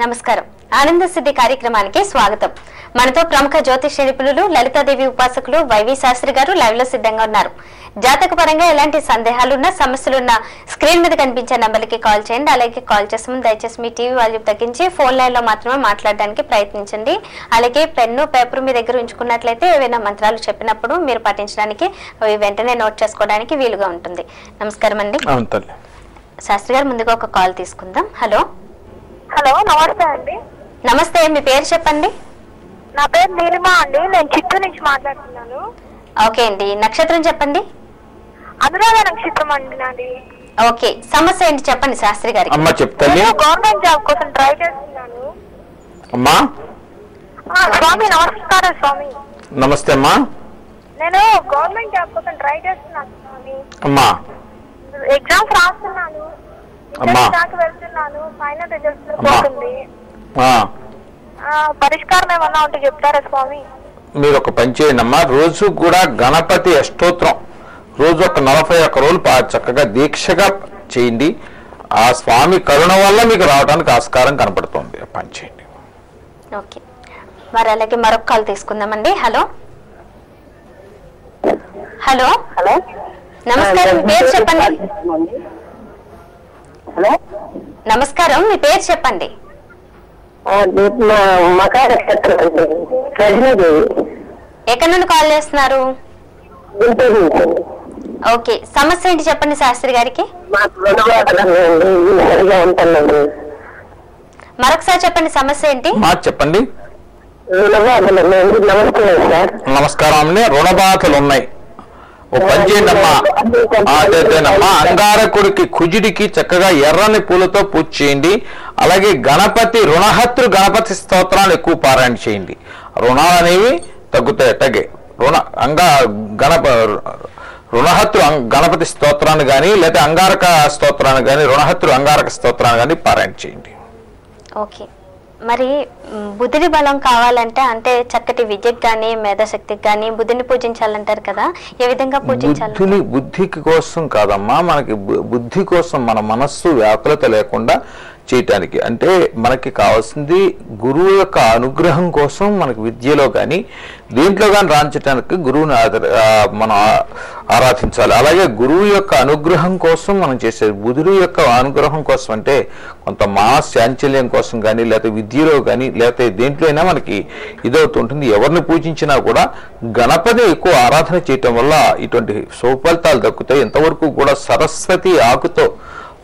నమస్కారం. ఆనంద సిద్ధి కార్యక్రమానికి స్వాగతం. మనతో ప్రముఖ జ్యోతిష నిపుణులు లలితాదేవి ఉపాసకులు వైవి శాస్త్రి గారు లైవ్ లో సిద్ధంగా ఉన్నారు. జాతక పరంగా ఎలాంటి సందేహాలున్నా సమస్యలున్నా స్క్రీన్ మీద కనిపించే నంబర్కి కాల్ చేయండి. అలాగే కాల్ చేసే ముందు దయచేసి మీ టీవీ వాల్యూమ్ తగ్గించి ఫోన్ లైన్ లో మాత్రమే మాట్లాడడానికి ప్రయత్నించండి. అలాగే పెన్ను పేపర్ మీ దగ్గర ఉంచుకున్నట్లయితే ఏవైనా మంత్రాలు చెప్పినప్పుడు మీరు పాటించడానికి అవి వెంటనే నోట్ చేసుకోవడానికి వీలుగా ఉంటుంది. నమస్కారం అండి. శాస్త్రి గారు, ముందుగా ఒక కాల్ తీసుకుందాం. హలో. హలో, నమస్తే అండి. నమస్తే, మీ పేరు చెప్పండి. నా పేరు నీలిమా అండి, నేను చిత్తూరు నుంచి మాట్లాడుతున్నాను. ఓకే అండి, నక్షత్రం చెప్పండి. అనురాధ నక్షత్రం అండి నాది. ఓకే, సమస్య ఏంటి చెప్పండి శాస్త్రి గారికి. అమ్మా చెప్తాను. నేను గవర్నమెంట్ జాబ్ కోసం ట్రై చేస్తున్నాను. అమ్మా. స్వామి నమస్కారం. స్వామి నమస్తే అమ్మా. నేను గవర్నమెంట్ జాబ్ కోసం ట్రై చేస్తున్నాను స్వామి. అమ్మా. ఎగ్జామ్స్ రాస్తున్నాను, దాకా వెళ్తున్నాను, ఫైనల్ రిజల్ట్స్ పోతుంది. పరిష్కారం ఏమన్నా ఉంటే చెప్తారా స్వామి? మీరు ఒక పని చేయండి అమ్మా. రోజు కూడా గణపతి అష్టోత్రం రోజు ఒక 41 రోజులు చక్కగా దీక్షగా చేయండి. ఆ స్వామి కరుణ వల్ల మీకు రావడానికి ఆస్కారం కనపడుతుంది. పని చేయండి. ఓకే, మరి అలాగే మరొక కాల్ తీసుకుందామండి. హలో. హలో. హలో, నమస్కారం, మీ పేరు చెప్పండి. హలో, నమస్కారం, మీ పేరు చెప్పండి. ఎక్కడి నుండి కాల్ చేస్తున్నారు? ఓకే, సమస్య ఏంటి చెప్పండి శాస్త్రి గారికి. మరొకసారి చెప్పండి, సమస్య ఏంటి? చెప్పండి. నమస్కారం అండి. రుణబాధలు ఉన్నాయి. ఓ పని చేయండి అమ్మా. అదేనమ్మా, అంగారకుడికి కుజుడికి చక్కగా ఎర్రని పూలతో పూజ చేయండి. అలాగే రుణహత్రు గణపతి స్తోత్రాన్ని ఎక్కువ పారాయణ చేయండి. రుణాలు అనేవి తగ్గే రుణహత్రు గణపతి స్తోత్రాన్ని కానీ లేదా అంగారక స్తోత్రాన్ని కానీ రుణహత్రు అంగారక స్తోత్రాన్ని కానీ పారాయణ చేయండి. ఓకే, మరి బుద్ధుడి బలం కావాలంటే అంటే చక్కటి విద్యకు కానీ మేధాశక్తికి కానీ బుద్ధిని పూజించాలంటారు కదా, ఏ విధంగా పూజించాలి? బుద్ధికి కోసం కాదమ్మా, మనకి బుద్ధి కోసం, మన మనస్సు వ్యాకులత లేకుండా చేయటానికి. అంటే మనకి కావాల్సింది గురువు యొక్క అనుగ్రహం కోసం మనకి విద్యలో కానీ దీంట్లో కానీ రాణించడానికి గురువుని మనం ఆరాధించాలి. అలాగే గురువు యొక్క అనుగ్రహం కోసం మనం చేసేది. బుధుడు యొక్క అనుగ్రహం కోసం అంటే కొంత మానశాంచల్యం కోసం కానీ లేకపోతే విద్యలో కానీ లేకపోతే దేంట్లో అయినా మనకి ఇదవుతుంటుంది. ఎవరిని పూజించినా కూడా గణపతి ఎక్కువ ఆరాధన చేయటం వల్ల ఇటువంటి సుఫలితాలు దక్కుతాయి. ఇంతవరకు కూడా సరస్వతి ఆకుతో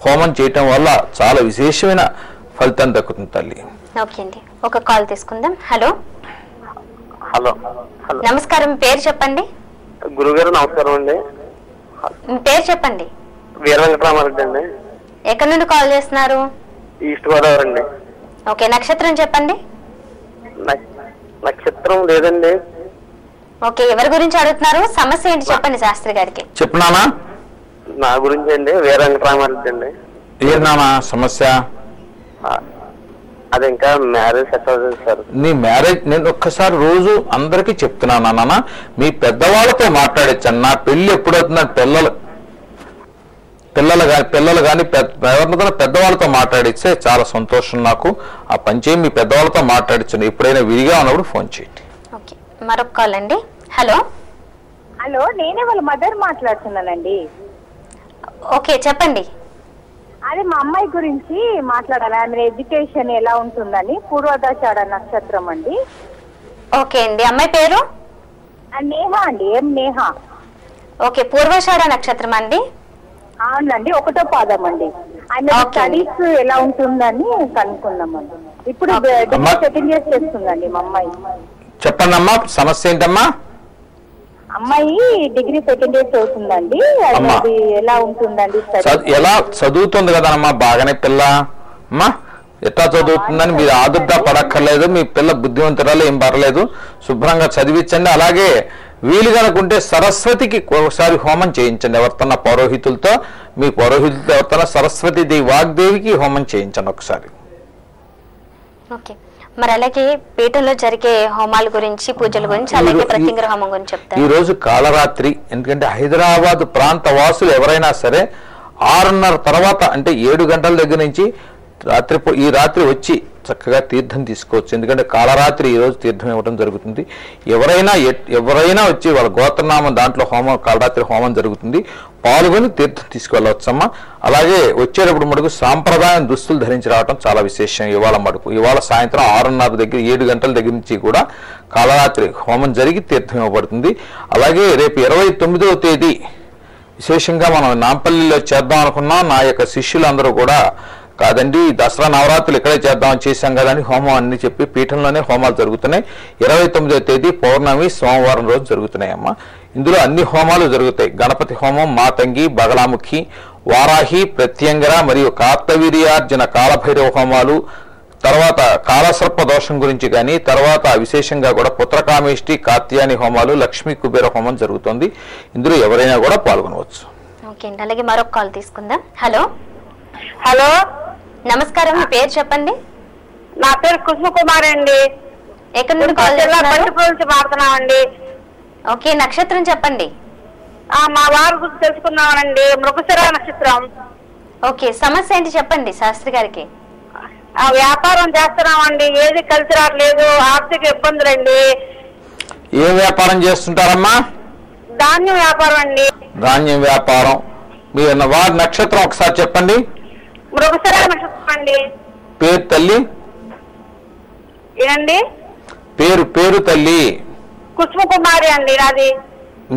హోమం చేయటం వల్ల చాలా విశేషమైన ఫలితం దక్కుతుంది తల్లి. ఓకే అండి, ఒక కాల్ తీసుకుందాం. హలో. హలో. నమస్కారం, మీ పేరు చెప్పండి. గురుగారు నమస్కారం అండి. మీ పేరు చెప్పండి. వీర వెంకటరామారెడ్డి అండి. ఎక్కడి నుండి కాల్ చేస్తున్నారు? ఈస్ట్ గోదావరి అండి. ఓకే, నక్షత్రం చెప్పండి. నక్షత్రం లేదండి. ఓకే, ఎవరి గురించి అడుగుతున్నారు? సమస్య ఏంటి చెప్పండి శాస్త్రి గారికి. చెప్పునానా? నా గురించి అండి, వీర వెంకటరామారెడ్డి అండి. ఏంటన్నా సమస్య? అది ఇంకా మ్యారేజ్ సెట్ అవుతుంది సార్. నీ మ్యారేజ్ నేను ఒక్కసారి రోజు అందరికీ చెప్తున్నాను నాన్న, మీ పెద్దవాళ్ళతో మాట్లాడచ్చండి. నా పెళ్లి ఎప్పుడవుతుందని పిల్లలు కానీ ఎవరితో పెద్దవాళ్ళతో మాట్లాడిస్తే చాలా సంతోషం నాకు. ఆ పని చేయి, మీ పెద్దవాళ్ళతో మాట్లాడించండి. ఎప్పుడైనా విరిగా ఉన్నప్పుడు ఫోన్ చేయండి. ఓకే, మరొక కాల్ అండి. హలో. హలో, నేనే వాళ్ళ మదర్ మాట్లాడుతున్నానండి. ఓకే, చెప్పండి. అది మా అమ్మాయి గురించి మాట్లాడాలి. ఆమె ఎడ్యుకేషన్ ఎలా ఉంటుందని. పూర్వదశాఢ నక్షత్రం అండి. ఓకే అండి, అమ్మాయి పేరు? నేహా అండి. ఏం నేహా? ఓకే, పూర్వాషాఢ నక్షత్రం అండి. అవునండి, 1వ పాదం అండి. ఆమె స్టడీస్ ఎలా ఉంటుందని కనుక్కున్నామండి. ఇప్పుడు డిగ్రీ సెకండ్ ఇయర్ చేస్తుందండి మా అమ్మాయి. చెప్పండి అమ్మా, సమస్య ఏంటమ్మా? అమ్మాయి డిగ్రీ సెకండ్ ఇయర్ చదువుతుందండి. అది ఎలా ఉంటుందండి? ఎలా చదువుతుంది కదమ్మా, బాగానే పిల్ల అమ్మా. ఎట్లా చదువుతుందని మీరు ఆదుర్దా పడక్కర్లేదు. మీ పిల్ల బుద్ధివంతురాలు, ఏం పర్లేదు, శుభ్రంగా చదివించండి. అలాగే వీలు కనుకుంటే సరస్వతికి ఒకసారి హోమం చేయించండి. ఎవరితోన్నా పౌరోహితులతో, మీ పౌరోహితులతో ఎవరితోన్నా సరస్వతి వాగ్దేవికి హోమం చేయించండి ఒకసారి. ఓకే, మరి అలాగే పీఠంలో జరిగే హోమాల గురించి, పూజల గురించి, అలాగే ప్రత్యంగిర హోమం గురించి చెప్తారు. ఈ రోజు కాళరాత్రి, ఎందుకంటే హైదరాబాద్ ప్రాంత వాసులు ఎవరైనా సరే 6:30 తర్వాత అంటే 7 గంటల దగ్గర నుంచి ఈ రాత్రి వచ్చి చక్కగా తీర్థం తీసుకోవచ్చు. ఎందుకంటే కాళరాత్రి ఈరోజు తీర్థం ఇవ్వడం జరుగుతుంది. ఎవరైనా వచ్చి వాళ్ళ గోత్రనామం దాంట్లో కాళరాత్రి హోమం జరుగుతుంది, పాల్గొని తీర్థం తీసుకువెళ్ళవచ్చమ్మా. అలాగే వచ్చేటప్పుడు మటుకు సాంప్రదాయం దుస్తులు ధరించి రావడం చాలా విశేషం. ఇవాళ సాయంత్రం 6:30 దగ్గర 7 గంటల దగ్గర నుంచి కూడా కాళరాత్రి హోమం జరిగి తీర్థం ఇవ్వబడుతుంది. అలాగే రేపు 29వ తేదీ విశేషంగా మనం నాంపల్లిలో చేద్దాం అనుకున్నాం. నా యొక్క శిష్యులందరూ కూడా కాదండి దసరా నవరాత్రులు ఇక్కడే చేద్దామని చేశాం కదా అని హోమం అన్ని చెప్పి పీఠంలోనే హోమాలు జరుగుతున్నాయి. 29వ తేదీ పౌర్ణమి సోమవారం రోజు జరుగుతున్నాయమ్మా. ఇందులో అన్ని హోమాలు జరుగుతాయి. గణపతి హోమం, మాతంగి, బగలాముఖి, వారాహి, ప్రత్యంగర మరియు కార్తవీర్యార్జున కాలభైరవ హోమాలు, తర్వాత కాలసర్ప దోషం గురించి కానీ, తర్వాత విశేషంగా కూడా పుత్రకామేష్టి, కాత్యాయని హోమాలు, లక్ష్మీ కుబేర హోమం జరుగుతుంది. ఇందులో ఎవరైనా కూడా పాల్గొనవచ్చు. ఓకే అండి, అలాగే మరొక కాల్ తీసుకుందాం. హలో హలో, నమస్కారం, మీ పేరు చెప్పండి. నా పేరు కుసుమ కుమారి అండి. ఎక్కడి నుండి కాల్ చేస్తున్నారు? మాట్లాడుతున్నామండి. ఓకే, నక్షత్రం చెప్పండి. మా వారి గురించి తెలుసుకున్నామండి. మృగశిర నక్షత్రం. ఓకే, సమస్య ఏంటి చెప్పండి శాస్త్రి గారికి. వ్యాపారం చేస్తున్నామండి, ఏది కలిసి రావట్లేదు, ఆర్థిక ఇబ్బందులండి. ఏ వ్యాపారం చేస్తుంటారమ్మా? ధాన్యం వ్యాపారం అండి. ధాన్యం వ్యాపారం. మీరు వారి నక్షత్రం ఒకసారి చెప్పండి. మృగశిర నక్షత్రం అండి. పేరు తల్లి? ఏండి పేరు తల్లి? కుసుమ కుమారి అండి నాది.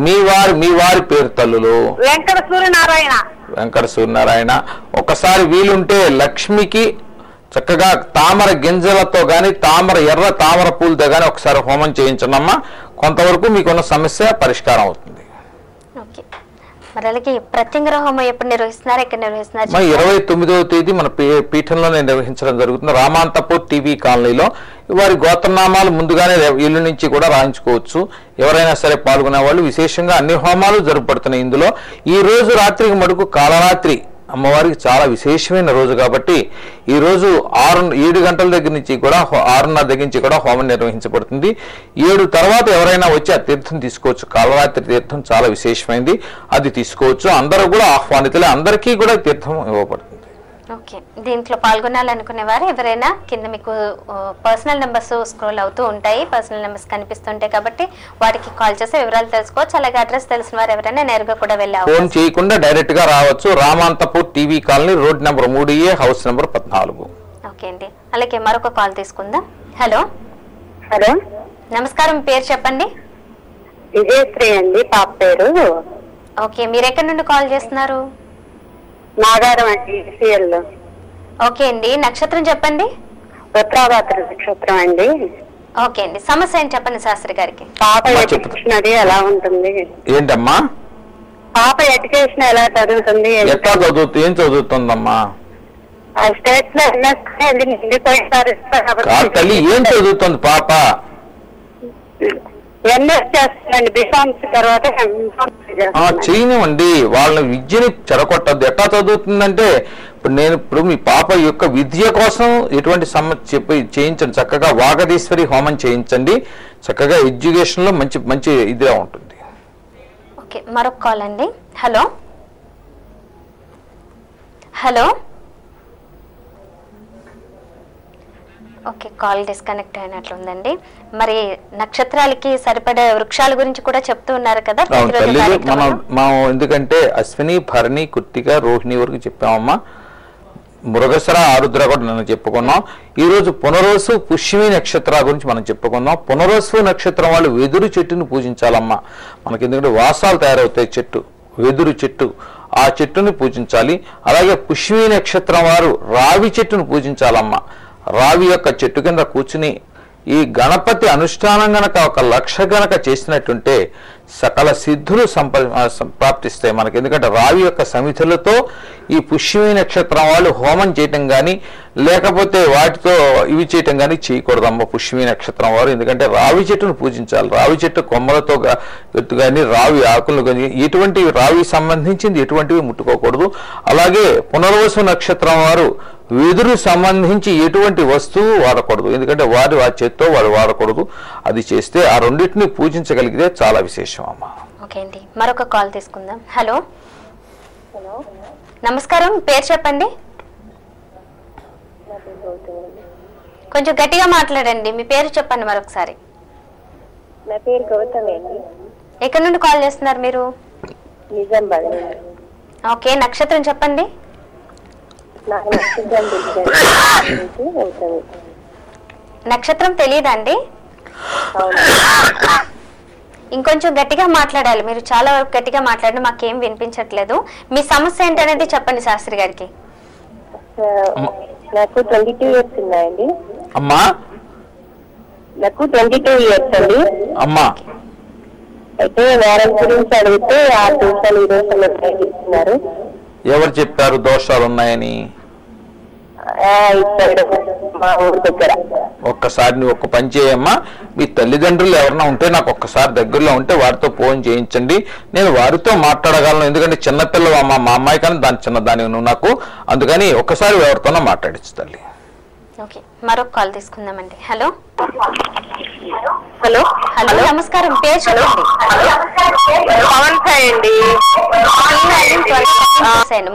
మీ వారి పేరు తల్లులు? వెంకట సూర్యనారాయణ. వెంకట సూర్యనారాయణ. ఒకసారి వీలుంటే లక్ష్మికి చక్కగా తామర గింజలతో గాని ఎర్ర తామర పూలతో గాని ఒకసారి హోమం చేయించనమ్మా. కొంతవరకు మీకున్న సమస్య పరిష్కారం అవుతుంది. ఓకే, మరి అలాగే ప్రత్యంగర హోమం ఎప్పుడు నిర్వహిస్తున్నారు, ఎక్కడ నిర్వహిస్తున్నారు? 29వ తేదీ మన పీఠంలోనే నిర్వహించడం జరుగుతుంది. రామాంతపూర్ టీవీ కాలనీలో. వారి గోత్రనామాలు ముందుగానే ఇల్లు నుంచి కూడా రాయించుకోవచ్చు. ఎవరైనా సరే పాల్గొనే వాళ్ళు. విశేషంగా అన్ని హోమాలు జరుపబడుతున్నాయి ఇందులో. ఈ రోజు రాత్రికి మటుకు కాళరాత్రి అమ్మవారికి చాలా విశేషమైన రోజు కాబట్టి ఈ రోజు 7 గంటల దగ్గర నుంచి కూడా 6:30 దగ్గర నుంచి కూడా హోమం నిర్వహించబడుతుంది. 7 తర్వాత ఎవరైనా వచ్చి ఆ తీర్థం తీసుకోవచ్చు. కాళరాత్రి తీర్థం చాలా విశేషమైంది, అది తీసుకోవచ్చు. అందరూ కూడా ఆహ్వానితులే, అందరికీ కూడా తీర్థం ఇవ్వబడుతుంది. ఓకే, దీంట్లో పాల్గొనాలనుకునే వారు ఎవరైనా కింద మీకు పర్సనల్ నెంబర్స్ స్క్రోల్ అవుతూ ఉంటాయి, పర్సనల్ నెంబర్స్ కనిపిస్తుంటాయి కాబట్టి వాటికి కాల్ చేసి వివరాలు తెలుసుకోవచ్చు. అలాగే అడ్రస్ తెలిసిన వారు ఎవరైనా నేరుగా కూడా వెళ్ళారు, ఫోన్ చేయకుండా డైరెక్ట్ గా రావచ్చు. Ramanthapur TV colony, road number 3A, house number 14. Okay అండి, అలాగే మరొక కాల్ తీసుకుందాం. హలో హలో, నమస్కారం, పేరు చెప్పండి. విజయశ్రీ అండి పాప పేరు. ఓకే, మీరు ఎక్కడి నుండి కాల్ చేస్తున్నారు? నాగారం అండి, సిఎల్. ఓకే అండి, నక్షత్రం చెప్పండి. ఉత్తరాభాద్ర నక్షత్రం అండి. ఓకే అండి, సమస్య ఏంటి చెప్పండి శాస్త్రి గారికి. పాప ఎడ్యుకేషన్ అది ఎలా ఉంటుంది? ఏంటమ్మా? పాప ఎడ్యుకేషన్ ఎలా చదువుతుంది? ఏం చదువుతుందమ్మా? స్టేట్ లో నిండిపోయినారు తల్లి. ఏం చదువుతుంది పాప? ఎంఎస్ చేస్తుందండి, బిఫార్మ్స్ తర్వాత చేయనివ్వండి. వాళ్ళ విద్యని చెడగొట్టద్దు. ఎట్లా చదువుతుందంటే ఇప్పుడు మీ పాప యొక్క విద్య కోసం ఎటువంటి చెప్పి చేయించండి. చక్కగా వాగదీశ్వరి హోమం చేయించండి. చక్కగా ఎడ్యుకేషన్ లో మంచి ఇదిగా ఉంటుంది. ఓకే, మరొక కాల్ అండి. Hello hello, okay, call disconnect అయినట్లుందండి. మరి నక్షత్రాలకి సరిపడే వృక్షాల గురించి కూడా చెప్తూ ఉన్నారు కదా. మనం ఎందుకంటే అశ్విని, భరణి, కృత్తిక, రోహిణి వరకు చెప్పామమ్మా. మృగశిర, ఆరుద్ర కూడా మనం చెప్పుకున్నాం. ఈ రోజు పునరోసు, పుష్యమి నక్షత్రాల గురించి మనం చెప్పుకుందాం. పునరోసు నక్షత్రం వాళ్ళు వెదురు చెట్టును పూజించాలమ్మా. మనకి ఎందుకంటే వాసాలు తయారవుతాయి వెదురు చెట్టు, ఆ చెట్టును పూజించాలి. అలాగే పుష్యమి నక్షత్రం వారు రావి చెట్టును పూజించాలమ్మా. రావి యొక్క చెట్టు కింద కూర్చుని ఈ గణపతి అనుష్ఠానం గనక 1 లక్ష గనక చేసినట్టుంటే సకల సిద్ధులు ప్రాప్తిస్తాయి మనకి. ఎందుకంటే రావి యొక్క సమితులతో ఈ పుష్యమి నక్షత్రం వాళ్ళు హోమం చేయటం కానీ లేకపోతే వాటితో ఇవి చేయటం కానీ చేయకూడదమ్మ పుష్యమి నక్షత్రం వారు. ఎందుకంటే రావి చెట్టును పూజించాలి. రావి చెట్టు కొమ్మలతో ఎత్తు కానీ రావి ఆకులు కానీ ఎటువంటి రావి సంబంధించింది ఎటువంటివి ముట్టుకోకూడదు. అలాగే పునర్వసు నక్షత్రం వారు వెదురు సంబంధించి ఎటువంటి వస్తువు వాడకూడదు. ఎందుకంటే వారు ఆ చేత్తో వారు వాడకూడదు. అది చేస్తే ఆ రెండింటిని పూజించగలిగితే చాలా విశేషం అమ్మా. ఓకే అండి, మరొక కాల్ తీసుకుందాం. హలో నమస్కారం, పేరు చెప్పండి. కొంచెం గట్టిగా మాట్లాడండి. మీ పేరు చెప్పండి మరొకసారి. నా పేరు గౌతమి అండి. ఎక్కడి నుండి కాల్ చేస్తున్నారు మీరు? నిజామాబాద్. ఓకే, నక్షత్రం చెప్పండి. నాకు నక్షత్రం తెలుసు. నక్షత్రం తెలియదా అండి? ఇంకొంచెం గట్టిగా మాట్లాడాలి. మీరు చాలా వరకు గట్టిగా మాట్లాడి మాకేం వినిపించట్లేదు. మీ సమస్య ఏంటనేది చెప్పండి శాస్త్రి గారికి. నాకు 22 years ఉన్నాయండి. అమ్మా నాకు 22 years అండి. అమ్మా అయితే మ్యారేజ్ గురించి అడిగితే ఆ దోషాలు ఈ దోషాలు ఇస్తున్నారు. ఎవరు చెప్పారు దోషాలు ఉన్నాయని? మా ఊరి దగ్గర. ఒక్కసారి నువ్వు ఒక్క పని చేయమ్మా, మీ తల్లిదండ్రులు ఎవరన్నా ఉంటే నాకు ఒక్కసారి దగ్గరలో ఉంటే వారితో ఫోన్ చేయించండి. నేను వారితో మాట్లాడగలను. ఎందుకంటే చిన్నపిల్లలు అమ్మ, మా అమ్మాయి కానీ దాని చిన్నదాని నువ్వు నాకు, అందుకని ఒక్కసారి ఎవరితోనో మాట్లాడించు తల్లి. ఓకే, మరొక కాల్ తీసుకుందామండి. హలో హలో హలో, నమస్కారం. పేరు చెప్పండి. పవన్ సాయి అండి.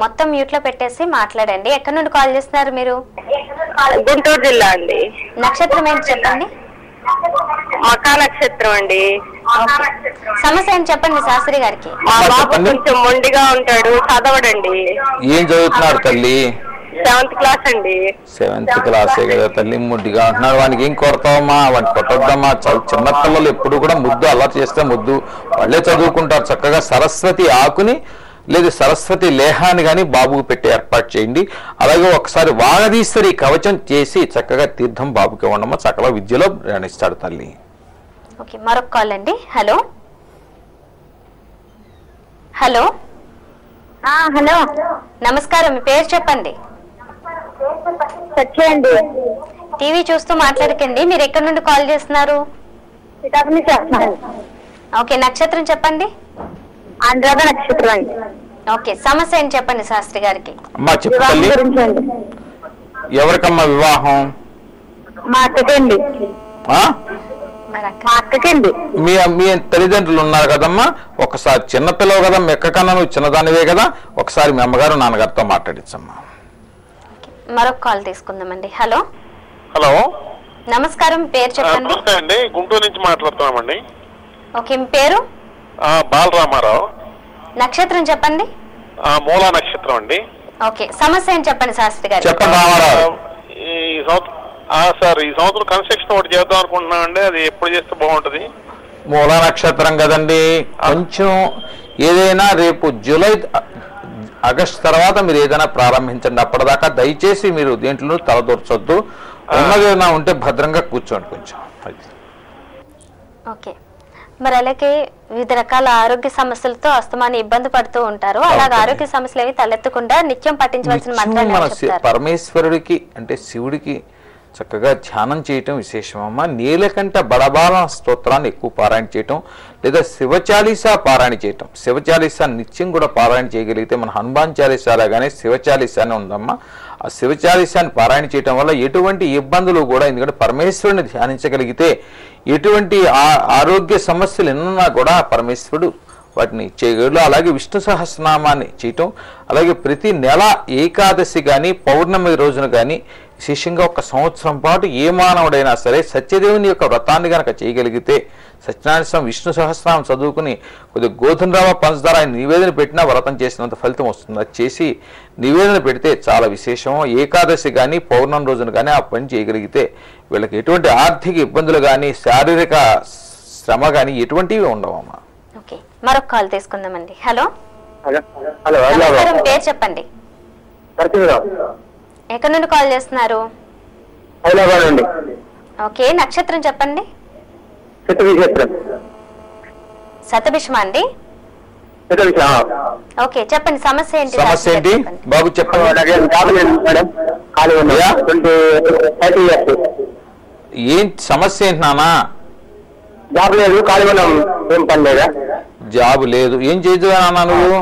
మొత్తం మ్యూట్ లో పెట్టేసి మాట్లాడండి. ఎక్కడి నుండి కాల్ చేస్తున్నారు మీరు? గుంటూరు జిల్లా అండి. నక్షత్రం ఏంటి చెప్పండి. మకా నక్షత్రం అండి. సమస్య ఏంటి చెప్పండి శాస్త్రి గారికి. మా బాబు కొంచెం మొండిగా ఉంటాడు, చదవడండి. ఏం చదువుతున్నాడు తల్లి? 7th class అండి. 7th క్లాసే కదా తల్లి, ముడ్డిగా అంటున్నాడు. వానికి ఏం కొడతావమ్మా? వాడిని కొట్టొద్దమ్మా. చిన్నపిల్లలు ఎప్పుడు కూడా ముద్దు అలా చేస్తే ముద్దు వాళ్ళే చదువుకుంటారు. చక్కగా సరస్వతి ఆకుని లేదు సరస్వతి లేహాన్ని కానీ బాబుకు పెట్టి ఏర్పాటు చేయండి. అలాగే ఒకసారి వాగదీశ్వరి కవచం చేసి చక్కగా తీర్థం బాబుకి ఇవ్వండమ్మా. చక్కగా విద్యలో రాణిస్తాడు తల్లి. ఓకే, మరొక కాల్ అండి. హలో హలో హలో నమస్కారం. మీ పేరు చెప్పండి. సత్య అండి. టీవీ చూస్తూ మాట్లాడకండి. మీరు ఎక్కడి నుండి కాల్ చేస్తున్నారు? ఓకే, నక్షత్రం చెప్పండి. అనురాధ నక్షత్రం అండి. ఓకే, సమస్య ఏంటి చెప్పండి శాస్త్రి గారికి. అమ్మా చెప్పు తల్లి. ఎవరికమ్మా వివాహం? మా అక్కకండి. మరక్క మా అక్కకండి. మీ తల్లిదండ్రులు ఉన్నారు కదమ్మా. ఒకసారి చిన్నపిల్లవు కదా, మీ ఎక్క కన్నా నువ్వు చిన్నదానివే కదా, ఒకసారి మీ అమ్మగారు నాన్నగారితో మాట్లాడించమ్మా. మరొక కాల్ తీసుకుందామండి. హలో హలో, నమస్కారం. పేరు చెప్పండి. నమస్తే అండి, గుంటూరు నుంచి మాట్లాడుతున్నామండి. ఓకే, మీ పేరు? బాలరామారావు. నక్షత్రం చెప్పండి. మూలా నక్షత్రం అండి. ఓకే, సమస్య ఏంటి చెప్పండి శాస్త్రి గారు. చెప్పండి రామారావు. ఈ సార్ ఈ సంవత్సరం కన్స్ట్రక్షన్ ఒకటి చేద్దాం అనుకుంటున్నామండి. అది ఎప్పుడు చేస్తే బాగుంటది? మూలా నక్షత్రం కదండి. కొంచెం ఏదైనా రేపు జూలై ఆగస్ట్ తర్వాత మీరు ఏదైనా ప్రారంభించండి. అప్పటిదాకా దయచేసి మీరు దేంట్లో తలదూర్చొద్దు. ఉన్నదేదైనా ఉంటే భద్రంగా కూర్చోండి కొంచెం. ఓకే, మరి అలాగే వివిధ రకాల ఆరోగ్య సమస్యలతో అస్తమానం ఇబ్బంది పడుతూ ఉంటారు. అలాగే ఆరోగ్య సమస్యలు ఏవి తలెత్తకుండా నిత్యం పఠించవలసిన మంత్రాలు పరమేశ్వరుడికి అంటే శివుడికి చక్కగా ధ్యానం చేయటం విశేషమమ్మా. నీలకంఠ బడబాల స్తోత్రాన్ని ఎక్కువ పారాయణ చేయటం లేదా శివచాలీసా పారాయణ చేయటం. శివచాలీసా నిత్యం కూడా పారాయణ చేయగలిగితే మన హనుమాన్ చాలీసా లాగానే శివచాలీసానే ఉందమ్మా. ఆ శివచాలీసాన్ని పారాయణ చేయటం వల్ల ఎటువంటి ఇబ్బందులు కూడా, ఎందుకంటే పరమేశ్వరుని ధ్యానించగలిగితే ఎటువంటి ఆరోగ్య సమస్యలు ఎన్నున్నా కూడా పరమేశ్వరుడు వాటిని చేయగలడు. అలాగే విష్ణు సహస్రనామాన్ని చేయటం, అలాగే ప్రతి నెల ఏకాదశి కానీ పౌర్ణమి రోజున కానీ విశేషంగా ఒక సంవత్సరం పాటు ఏ మానవుడైనా సరే సత్యదేవుని యొక్క వ్రతాన్ని కనుక చేయగలిగితే సత్యనారాయణ స్వామి విష్ణు సహస్రనామం చదువుకుని కొద్దిగా గోధుమ రవ్వ పంచదార ఆయన నివేదన పెట్టినా వ్రతం చేసినంత ఫలితం వస్తుంది. అది చేసి నివేదన పెడితే చాలా విశేషం. ఏకాదశి కానీ పౌర్ణమి రోజున కానీ ఆ పని చేయగలిగితే వీళ్ళకి ఎటువంటి ఆర్థిక ఇబ్బందులు కానీ శారీరక శ్రమ కానీ ఎటువంటివి ఉండవమ్మా. ఓకే, మరొక కాల్ తీసుకుందామండి. హలో హలో నమస్కారం. పేరు చెప్పండి. ఎక్కడి నుండి కాల్ చేస్తున్నారు? హైదరాబాద్ అండి. ఓకే, నక్షత్రం చెప్పండి. శతభిషమా అండి. ఓకే, చెప్పండి సమస్య ఏంటి? సమస్య ఏంటి బాబు చెప్పండి. ఏం సమస్య ఏంటి నానా? జాబ్ లేదు, ఖాళీ ఉన్నాం. ఏం పని లేదా? జాబ్ లేదు. ఏం చేయదు నాన్న నువ్వు?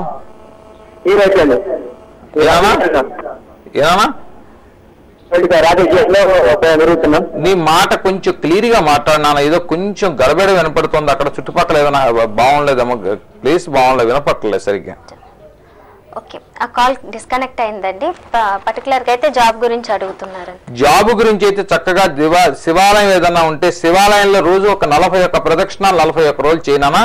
ఏనా నీ మాట కొంచెం క్లియర్ గా మాట్లాడినా. ఏదో కొంచెం గడబిడ వినపడుతుంది. అక్కడ చుట్టుపక్కల ఏదైనా బాగుండలేదమ్మా, ప్లేస్ బాగుండలేదు, వినపట్టలేదు సరిగ్గా. ఓకే, ఆ కాల్ డిస్కనెక్ట్ అయిందండి. పర్టికులర్ గా అయితే జాబ్ గురించి అడుగుతున్నారు. జాబ్ గురించి అయితే చక్కగా శివాలయం ఏదన్నా ఉంటే శివాలయంలో రోజు ఒక 41 ప్రదక్షిణాలు 41 రోజులు చేయనా,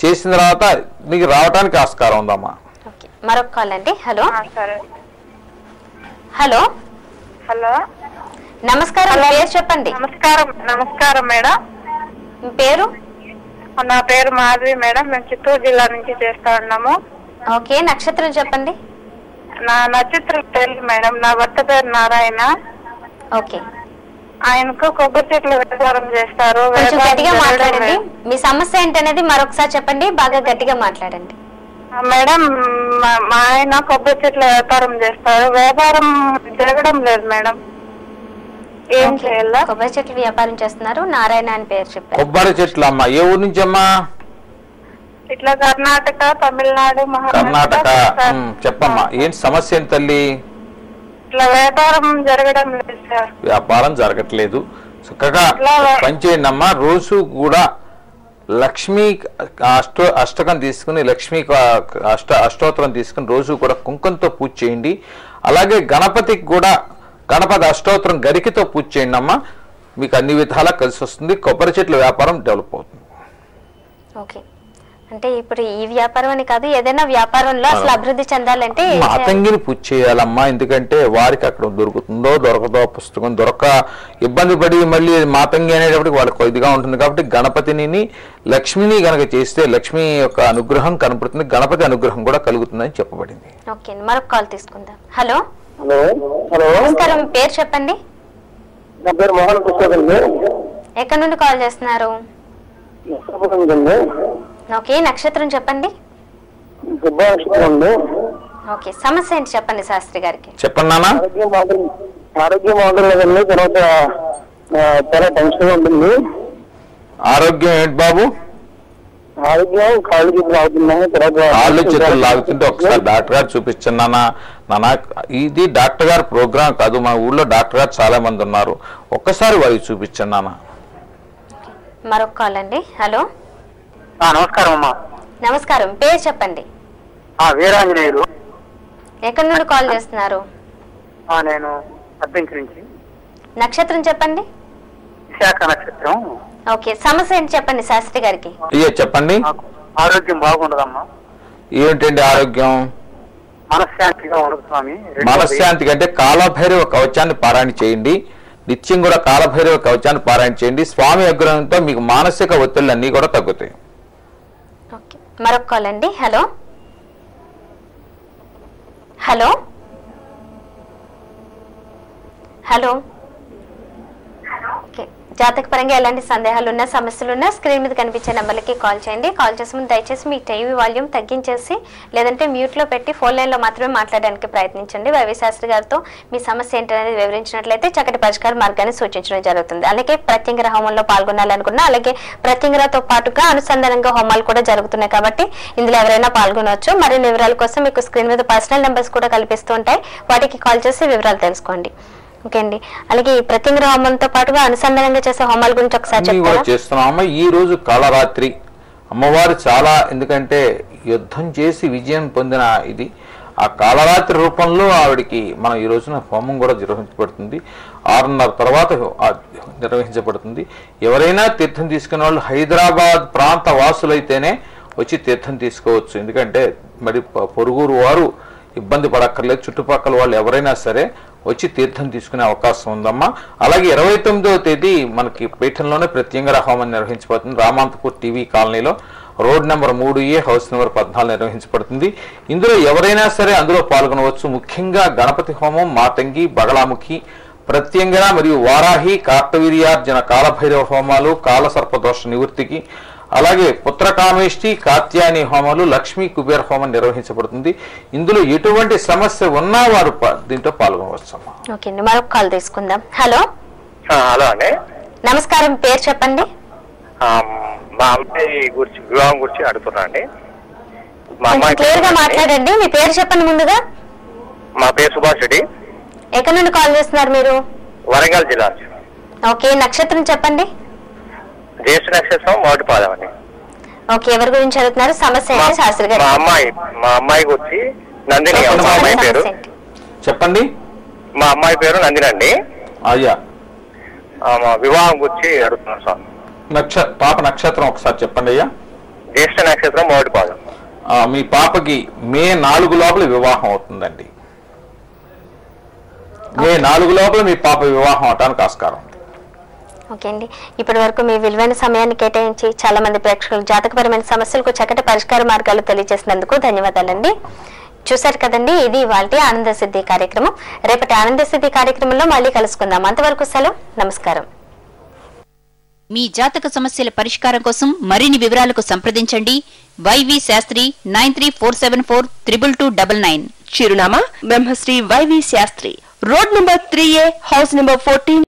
చేసిన తర్వాత నీకు రావడానికి ఆస్కారం ఉందమ్మా. ఓకే, మరొక కాల్ అండి. హలో సరే. హలో హలో, నమస్కారం, పేరు చెప్పండి. నమస్కారం మేడం. మీ పేరు? నా పేరు మాధవి మేడం. మేము చిత్తూరు జిల్లా నుంచి చేస్తా ఉన్నాము. ఓకే, నక్షత్రం చెప్పండి. నా నక్షత్రం తెలుగు మేడం. నా భర్త పేరు నారాయణ. ఓకే, ఆయనకు కొబ్బరి చెట్లు వ్యాపారం చేస్తారు. కొంచెం గట్టిగా మాట్లాడండి. మీ సమస్య ఏంటనేది మరొకసారి చెప్పండి, బాగా గట్టిగా మాట్లాడండి. మేడం, మా ఆయన కొబ్బరి చెట్ల వ్యాపారం చేస్తారు. వ్యాపారం జరగడం లేదు మేడం. ఏం చేయాలా? కొబ్బరి చెట్లు వ్యాపారం చేస్తున్నారు. నారాయణ అని పేరు చెప్పారు. కొబ్బరి చెట్లు అమ్మా, ఏ ఊరు నుంచి అమ్మా? ఇట్లా కర్ణాటక, తమిళనాడు, కర్ణాటక. చెప్పమ్మా, ఏంటి సమస్య ఏంటి తల్లి? ఇట్లా వ్యాపారం జరగడం లేదు సార్. వ్యాపారం జరగట్లేదు. చక్కగా పనిచేయండి అమ్మా. రోజు కూడా లక్ష్మీ అష్టకం తీసుకుని లక్ష్మీ అష్టోత్తరం తీసుకుని రోజు కూడా కుంకుమతో పూజ చేయండి. అలాగే గణపతికి కూడా గణపతి అష్టోత్తరం గరికతో పూజ చేయండి అమ్మా. మీకు అన్ని విధాలా కలిసి వస్తుంది. కొబ్బరి చెట్ల వ్యాపారం డెవలప్ అవుతుంది. ఓకే, అంటే ఇప్పుడు ఈ వ్యాపారం అని కాదు, ఏదైనా వ్యాపారంలో అసలు అభివృద్ధి చెందాలంటే మాతంగిని పూజ చేయాలమ్మా. ఎందుకంటే వారికి అక్కడ దొరుకుతుందో దొరకదో పుస్తకం దొరక ఇబ్బంది పడి మళ్ళీ మాతంగి అనేటప్పటికి వాళ్ళకి ఇదిగా ఉంటుంది. కాబట్టి గణపతిని లక్ష్మిని గనక చేస్తే లక్ష్మి యొక్క అనుగ్రహం కనపడుతుంది, గణపతి అనుగ్రహం కూడా కలుగుతుందని చెప్పబడింది. ఓకే, మరొక కాల్ తీసుకుందాం. హలో హలో హలో, నమస్కారం, పేరు చెప్పండి. నా పేరు మోహన్ కృష్ణ. ఎక్కడి నుండి కాల్ చేస్తున్నారు? ఓకే, నక్షత్రం చెప్పండి. ఓకే, సమస్య ఏంటి చెప్పండి శాస్త్రి గారికి. చెప్పండి నాన్న. ఆరోగ్యం బాగుంటుందండి, తర్వాత చాలా టెన్షన్ ఉంటుంది. ఆరోగ్యం ఏంటి బాబు? ఆరోగ్యం కాళ్ళు చేతులు లాగుతున్నాయి, తర్వాత కాళ్ళు చేతులు లాగుతుంటే ఒకసారి డాక్టర్ గారు చూపించండి నాన్న. ఇది డాక్టర్ గారు ప్రోగ్రామ్ కాదు, మా ఊళ్ళో డాక్టర్ గారు చాలా మంది ఉన్నారు, ఒక్కసారి వారికి చూపించండి నాన్న. మరొక కాల్ అండి. హలో నమస్కారం అమ్మా. నమస్కారం, పేరు చెప్పండి. వీరాంజనేయులు. ఎక్కడి నుండి కాల్ చేస్తున్నారు? నేను అద్దెంకి నుంచి. నక్షత్రం చెప్పండి. విశాఖ నక్షత్రం. ఓకే, సమస్య ఏంటి చెప్పండి శాస్త్రి గారికి. అయ్యో చెప్పండి. ఆరోగ్యం బాగుండదమ్మా. ఏంటండి ఆరోగ్యం? మనశ్శాంతిగా ఉండదు స్వామి. మనశ్శాంతి కంటే కాలభైరవ కవచాన్ని పారాయణ చేయండి. నిత్యం కూడా కాలభైరవ కవచాన్ని పారాయణ చేయండి. స్వామి అనుగ్రహంతో మీకు మానసిక ఒత్తిళ్ళు అన్ని కూడా తగ్గుతాయి. ఓకే, మరొక కాల్ అండి. హలో హలో హలో ఓకే, జాతక పరంగా ఎలాంటి సందేహాలున్నా సమస్యలున్నా స్క్రీన్ మీద కనిపించే నెంబర్లకి కాల్ చేయండి. కాల్ చేసే ముందు దయచేసి మీ టీవీ వాల్యూమ్ తగ్గించేసి లేదంటే మ్యూట్లో పెట్టి ఫోన్ లైన్లో మాత్రమే మాట్లాడడానికి ప్రయత్నించండి. వైవి శాస్త్రి గారితో మీ సమస్య ఏంటనేది వివరించినట్లయితే చక్కటి పరిష్కార మార్గాన్ని సూచించడం జరుగుతుంది. అలాగే ప్రత్యంగర హోమంలో పాల్గొనాలనుకున్నా అలాగే ప్రత్యంగరతో పాటుగా అనుసంధానంగా హోమాలు కూడా జరుగుతున్నాయి కాబట్టి ఇందులో ఎవరైనా పాల్గొనవచ్చు. మరిన్ని వివరాల కోసం మీకు స్క్రీన్ మీద పర్సనల్ నెంబర్స్ కూడా కల్పిస్తూ ఉంటాయి, వాటికి కాల్ చేసి వివరాలు తెలుసుకోండి. ఓకే అండి, అలాగే ఈ ప్రత్యంగర హోమంతో పాటుగా అనుసంధానంగా చేసే హోమాల గురించి ఒకసారి చెప్తారా? చేస్తున్నామా. ఈ రోజు కాళరాత్రి అమ్మవారు చాలా, ఎందుకంటే యుద్ధం చేసి విజయం పొందిన ఇది ఆ కాళరాత్రి రూపంలో ఆవిడికి మనం ఈ రోజున హోమం కూడా నిర్వహించబడుతుంది. 6:30 తర్వాత నిర్వహించబడుతుంది. ఎవరైనా తీర్థం తీసుకునే వాళ్ళు హైదరాబాద్ ప్రాంత వాసులైతేనే వచ్చి తీర్థం తీసుకోవచ్చు. ఎందుకంటే మరి పొరుగురు వారు ఇబ్బంది పడక్కర్లేదు. చుట్టుపక్కల వాళ్ళు ఎవరైనా సరే వచ్చి తీర్థం తీసుకునే అవకాశం ఉందమ్మా. అలాగే 29వ తేదీ మనకి పీఠంలోనే ప్రత్యంగర హోమం నిర్వహించబడుతుంది. రామాంతపూర్ టీవీ కాలనీలో road number 3A house number 14 నిర్వహించబడుతుంది. ఇందులో ఎవరైనా సరే అందులో పాల్గొనవచ్చు. ముఖ్యంగా గణపతి హోమం, మాతంగి, బగళాముఖి, ప్రత్యంగర మరియు వారాహి, కార్తవీర్యార్జన, కాలభైరవ హోమాలు, కాలసర్పదోష నివృత్తికి, అలాగే పుత్రకామేష్టి, కాత్యాయని హోమాలు, లక్ష్మీ కుబేర హోమం నిర్వహించబడుతుంది. ఇందులో ఎటువంటి సమస్య ఉన్నా వారు దీంట్లో పాల్గొనవచ్చు. ఓకే అండి, మరొక కాల్ తీసుకుందాం. హలో హలో అండి, నమస్కారం, పేరు చెప్పండి. మా అమ్మాయి గురించి వివాహం గురించి అడుగుతున్నా అండి. మా అమ్మాయి క్లియర్ గా మాట్లాడండి. మీ పేరు చెప్పండి ముందుగా. మా పేరు సుభాష్ రెడ్డి. ఎక్కడి నుండి కాల్ చేస్తున్నారు మీరు? వరంగల్ జిల్లా. ఓకే, నక్షత్రం చెప్పండి. జ్యేష్ఠ నక్షత్రం, మొదటి పాదం అండి. ఓకే, ఎవరి గురించి అడుగుతున్నారు? సమస్య ఏంటి శాస్త్రి గారు? మా అమ్మాయి గురించి నందిని మా అమ్మాయి పేరు. చెప్పండి. మా అమ్మాయి పేరు నందిని అండి. అయ్యా మా వివాహం గురించి అడుగుతున్నాను సార్. పాప నక్షత్రం ఒకసారి చెప్పండి అయ్యా. జ్యేష్ఠ నక్షత్రం మొదటి పాదం. మీ పాపకి మే 4 లోపల వివాహం అవుతుందండి. మే 4 లోపల మీ పాప వివాహం అవటానికి ఆస్కారం. ఓకే అండి, ఇప్పటి వరకు మీ విలువైన సమయాన్ని కేటాయించి చాలా మంది ప్రేక్షకులు జాతకపరమైన సమస్యలకు చక్కటి పరిష్కార మార్గాలు తెలియజేసినందుకు ధన్యవాదాలండి. చూశారు కదండి, ఇది ఇవాల్టి ఆనంద సిద్ధి కార్యక్రమం. రేపటి ఆనంద సిద్ధి కార్యక్రమంలో మళ్ళీ కలుసుకుందాం. అంతవరకు సెలవు, నమస్కారం. మీ జాతక సమస్యల పరిష్కారం కోసం మరిన్ని వివరాలకు సంప్రదించండి వైవి శాస్త్రి 9347422299. చిరునామా Brahmasri YV Shastri, road number 3A, house number 14,